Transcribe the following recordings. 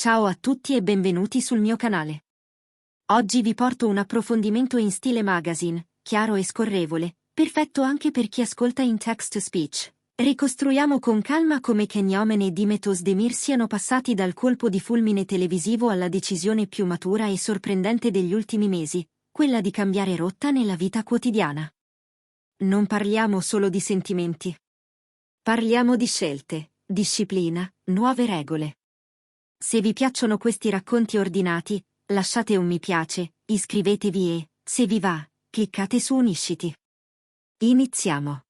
Ciao a tutti e benvenuti sul mio canale. Oggi vi porto un approfondimento in stile magazine, chiaro e scorrevole, perfetto anche per chi ascolta in text-to-speech. Ricostruiamo con calma come Kenyomen e Dimet Özdemir siano passati dal colpo di fulmine televisivo alla decisione più matura e sorprendente degli ultimi mesi, quella di cambiare rotta nella vita quotidiana. Non parliamo solo di sentimenti. Parliamo di scelte, disciplina, nuove regole. Se vi piacciono questi racconti ordinati, lasciate un mi piace, iscrivetevi e, se vi va, cliccate su unisciti. Iniziamo.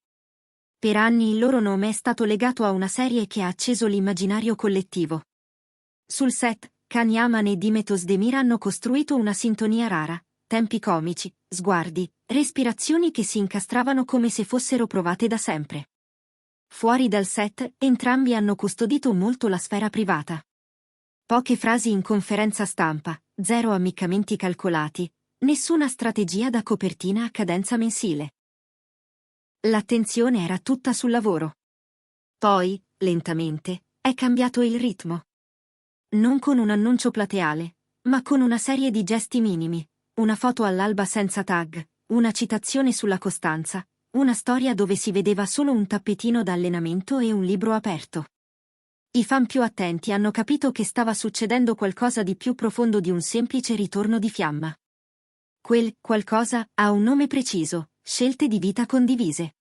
Per anni il loro nome è stato legato a una serie che ha acceso l'immaginario collettivo. Sul set, Can Yaman e Dimet Özdemir hanno costruito una sintonia rara, tempi comici, sguardi, respirazioni che si incastravano come se fossero provate da sempre. Fuori dal set, entrambi hanno custodito molto la sfera privata. Poche frasi in conferenza stampa, zero ammiccamenti calcolati, nessuna strategia da copertina a cadenza mensile. L'attenzione era tutta sul lavoro. Poi, lentamente, è cambiato il ritmo. Non con un annuncio plateale, ma con una serie di gesti minimi, una foto all'alba senza tag, una citazione sulla costanza, una storia dove si vedeva solo un tappetino da allenamento e un libro aperto. I fan più attenti hanno capito che stava succedendo qualcosa di più profondo di un semplice ritorno di fiamma. Quel qualcosa ha un nome preciso, scelte di vita condivise.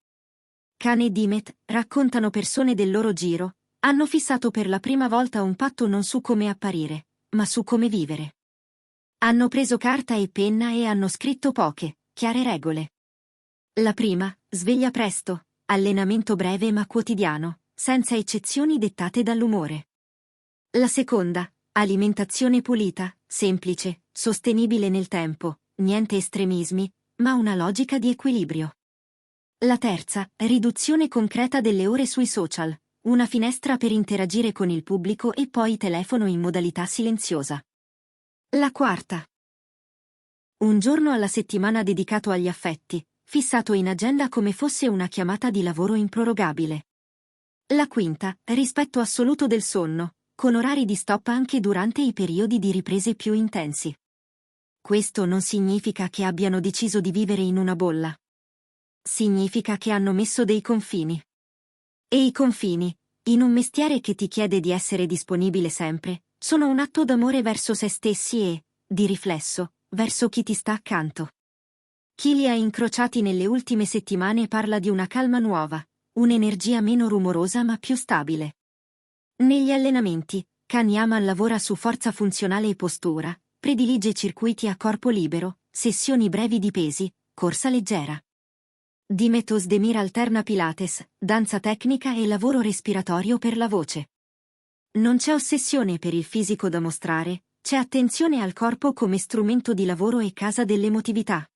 Can e Dimet raccontano persone del loro giro, hanno fissato per la prima volta un patto non su come apparire, ma su come vivere. Hanno preso carta e penna e hanno scritto poche, chiare regole. La prima, sveglia presto, allenamento breve ma quotidiano, senza eccezioni dettate dall'umore. La seconda, alimentazione pulita, semplice, sostenibile nel tempo, niente estremismi, ma una logica di equilibrio. La terza, riduzione concreta delle ore sui social, una finestra per interagire con il pubblico e poi telefono in modalità silenziosa. La quarta, un giorno alla settimana dedicato agli affetti, fissato in agenda come fosse una chiamata di lavoro improrogabile. La quinta, rispetto assoluto del sonno, con orari di stop anche durante i periodi di riprese più intensi. Questo non significa che abbiano deciso di vivere in una bolla. Significa che hanno messo dei confini. E i confini, in un mestiere che ti chiede di essere disponibile sempre, sono un atto d'amore verso se stessi e, di riflesso, verso chi ti sta accanto. Chi li ha incrociati nelle ultime settimane parla di una calma nuova, un'energia meno rumorosa ma più stabile. Negli allenamenti, Can Yaman lavora su forza funzionale e postura, predilige circuiti a corpo libero, sessioni brevi di pesi, corsa leggera. Dimet Özdemir alterna Pilates, danza tecnica e lavoro respiratorio per la voce. Non c'è ossessione per il fisico da mostrare, c'è attenzione al corpo come strumento di lavoro e casa dell'emotività.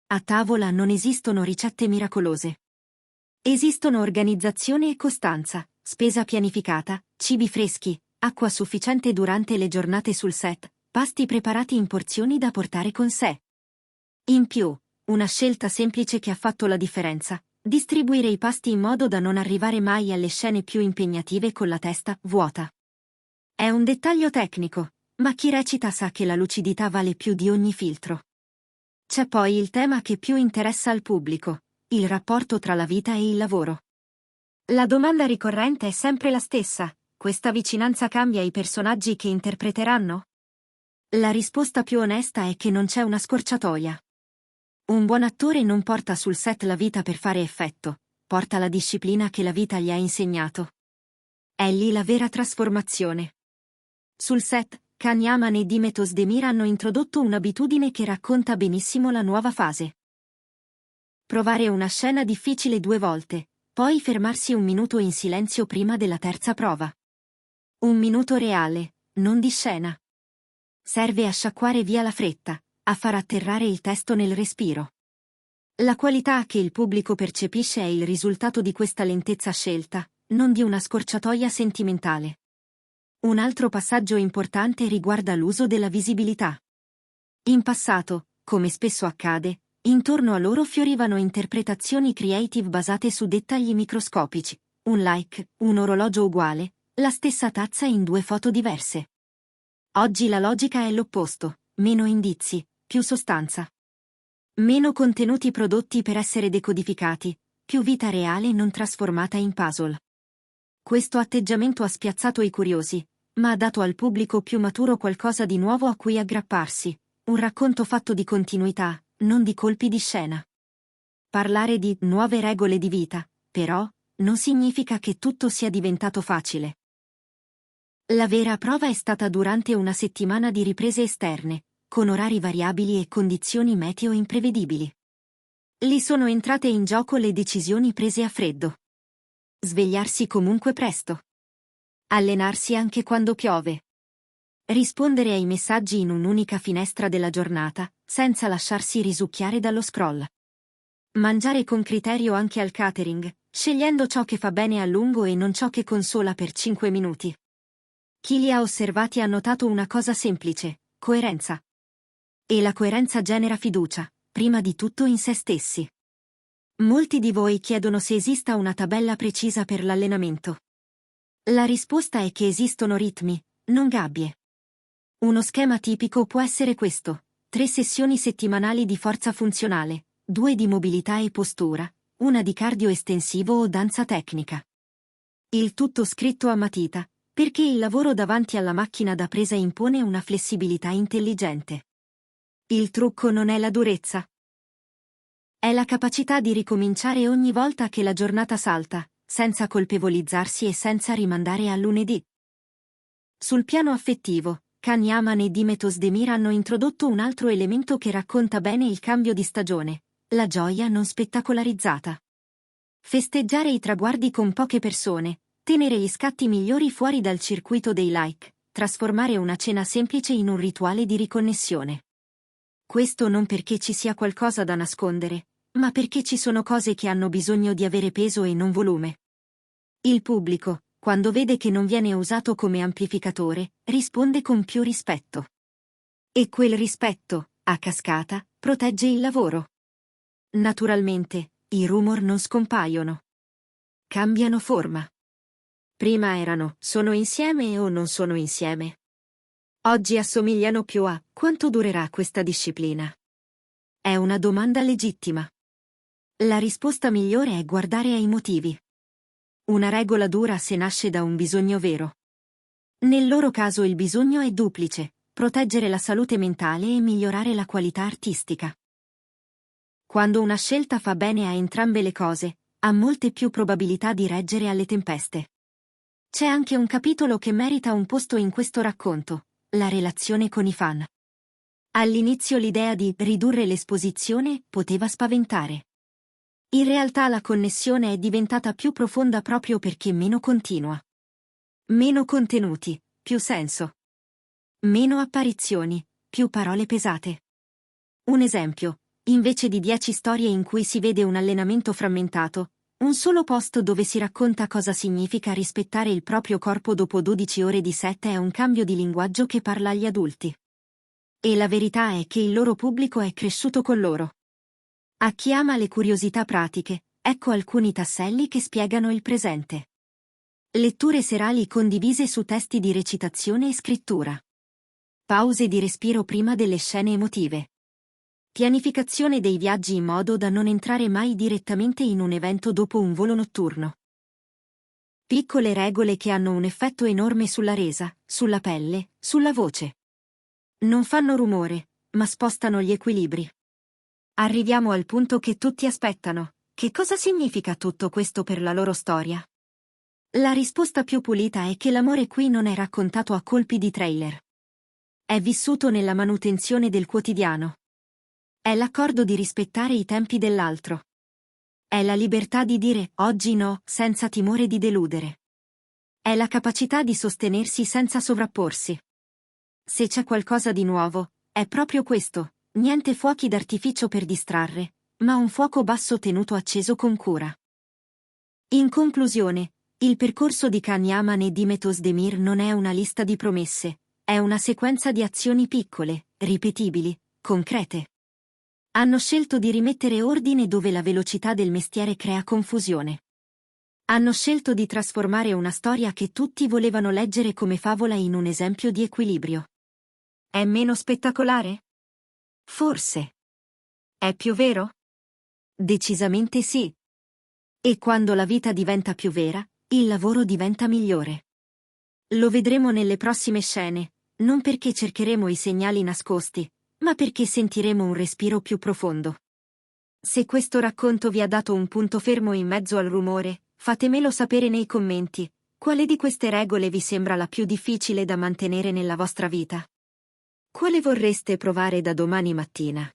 A tavola non esistono ricette miracolose. Esistono organizzazione e costanza, spesa pianificata, cibi freschi, acqua sufficiente durante le giornate sul set, pasti preparati in porzioni da portare con sé. In più, una scelta semplice che ha fatto la differenza: distribuire i pasti in modo da non arrivare mai alle scene più impegnative con la testa vuota. È un dettaglio tecnico, ma chi recita sa che la lucidità vale più di ogni filtro. C'è poi il tema che più interessa al pubblico: il rapporto tra la vita e il lavoro. La domanda ricorrente è sempre la stessa: questa vicinanza cambia i personaggi che interpreteranno? La risposta più onesta è che non c'è una scorciatoia. Un buon attore non porta sul set la vita per fare effetto, porta la disciplina che la vita gli ha insegnato. È lì la vera trasformazione. Sul set, Can Yaman e Dimet Özdemir hanno introdotto un'abitudine che racconta benissimo la nuova fase. Provare una scena difficile 2 volte, poi fermarsi 1 minuto in silenzio prima della terza prova. 1 minuto reale, non di scena. Serve a sciacquare via la fretta, a far atterrare il testo nel respiro. La qualità che il pubblico percepisce è il risultato di questa lentezza scelta, non di una scorciatoia sentimentale. Un altro passaggio importante riguarda l'uso della visibilità. In passato, come spesso accade, intorno a loro fiorivano interpretazioni creative basate su dettagli microscopici: un like, un orologio uguale, la stessa tazza in 2 foto diverse. Oggi la logica è l'opposto: meno indizi, più sostanza. Meno contenuti prodotti per essere decodificati, più vita reale non trasformata in puzzle. Questo atteggiamento ha spiazzato i curiosi, ma ha dato al pubblico più maturo qualcosa di nuovo a cui aggrapparsi, un racconto fatto di continuità, non di colpi di scena. Parlare di nuove regole di vita, però, non significa che tutto sia diventato facile. La vera prova è stata durante una settimana di riprese esterne, con orari variabili e condizioni meteo imprevedibili. Lì sono entrate in gioco le decisioni prese a freddo. Svegliarsi comunque presto. Allenarsi anche quando piove. Rispondere ai messaggi in un'unica finestra della giornata, senza lasciarsi risucchiare dallo scroll. Mangiare con criterio anche al catering, scegliendo ciò che fa bene a lungo e non ciò che consola per 5 minuti. Chi li ha osservati ha notato una cosa semplice: coerenza. E la coerenza genera fiducia, prima di tutto in se stessi. Molti di voi chiedono se esista una tabella precisa per l'allenamento. La risposta è che esistono ritmi, non gabbie. Uno schema tipico può essere questo: 3 sessioni settimanali di forza funzionale, 2 di mobilità e postura, 1 di cardio estensivo o danza tecnica. Il tutto scritto a matita, perché il lavoro davanti alla macchina da presa impone una flessibilità intelligente. Il trucco non è la durezza. È la capacità di ricominciare ogni volta che la giornata salta, senza colpevolizzarsi e senza rimandare a lunedì. Sul piano affettivo, Can Yaman e Dimetos Demir hanno introdotto un altro elemento che racconta bene il cambio di stagione: la gioia non spettacolarizzata. Festeggiare i traguardi con poche persone, tenere gli scatti migliori fuori dal circuito dei like, trasformare una cena semplice in un rituale di riconnessione. Questo non perché ci sia qualcosa da nascondere, ma perché ci sono cose che hanno bisogno di avere peso e non volume. Il pubblico, quando vede che non viene usato come amplificatore, risponde con più rispetto. E quel rispetto, a cascata, protegge il lavoro. Naturalmente, i rumor non scompaiono. Cambiano forma. Prima erano: sono insieme o non sono insieme? Oggi assomigliano più a: quanto durerà questa disciplina? È una domanda legittima. La risposta migliore è guardare ai motivi. Una regola dura se nasce da un bisogno vero. Nel loro caso il bisogno è duplice: proteggere la salute mentale e migliorare la qualità artistica. Quando una scelta fa bene a entrambe le cose, ha molte più probabilità di reggere alle tempeste. C'è anche un capitolo che merita un posto in questo racconto: la relazione con i fan. All'inizio l'idea di ridurre l'esposizione poteva spaventare. In realtà la connessione è diventata più profonda proprio perché meno continua. Meno contenuti, più senso. Meno apparizioni, più parole pesate. Un esempio: invece di 10 storie in cui si vede un allenamento frammentato, un solo post dove si racconta cosa significa rispettare il proprio corpo dopo 12 ore di set è un cambio di linguaggio che parla agli adulti. E la verità è che il loro pubblico è cresciuto con loro. A chi ama le curiosità pratiche, ecco alcuni tasselli che spiegano il presente. Letture serali condivise su testi di recitazione e scrittura. Pause di respiro prima delle scene emotive. Pianificazione dei viaggi in modo da non entrare mai direttamente in un evento dopo un volo notturno. Piccole regole che hanno un effetto enorme sulla resa, sulla pelle, sulla voce. Non fanno rumore, ma spostano gli equilibri. Arriviamo al punto che tutti aspettano: che cosa significa tutto questo per la loro storia? La risposta più pulita è che l'amore qui non è raccontato a colpi di trailer. È vissuto nella manutenzione del quotidiano. È l'accordo di rispettare i tempi dell'altro. È la libertà di dire oggi no, senza timore di deludere. È la capacità di sostenersi senza sovrapporsi. Se c'è qualcosa di nuovo, è proprio questo: niente fuochi d'artificio per distrarre, ma un fuoco basso tenuto acceso con cura. In conclusione, il percorso di Can Yaman e Dimetos Demir non è una lista di promesse, è una sequenza di azioni piccole, ripetibili, concrete. Hanno scelto di rimettere ordine dove la velocità del mestiere crea confusione. Hanno scelto di trasformare una storia che tutti volevano leggere come favola in un esempio di equilibrio. È meno spettacolare? Forse. È più vero? Decisamente sì. E quando la vita diventa più vera, il lavoro diventa migliore. Lo vedremo nelle prossime scene, non perché cercheremo i segnali nascosti, ma perché sentiremo un respiro più profondo. Se questo racconto vi ha dato un punto fermo in mezzo al rumore, fatemelo sapere nei commenti. Quale di queste regole vi sembra la più difficile da mantenere nella vostra vita? Quale vorreste provare da domani mattina?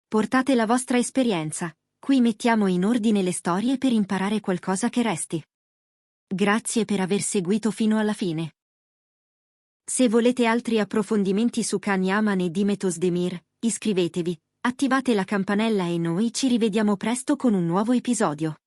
Portate la vostra esperienza, qui mettiamo in ordine le storie per imparare qualcosa che resti. Grazie per aver seguito fino alla fine. Se volete altri approfondimenti su Can Yaman e Dimetos Demir, iscrivetevi, attivate la campanella e noi ci rivediamo presto con un nuovo episodio.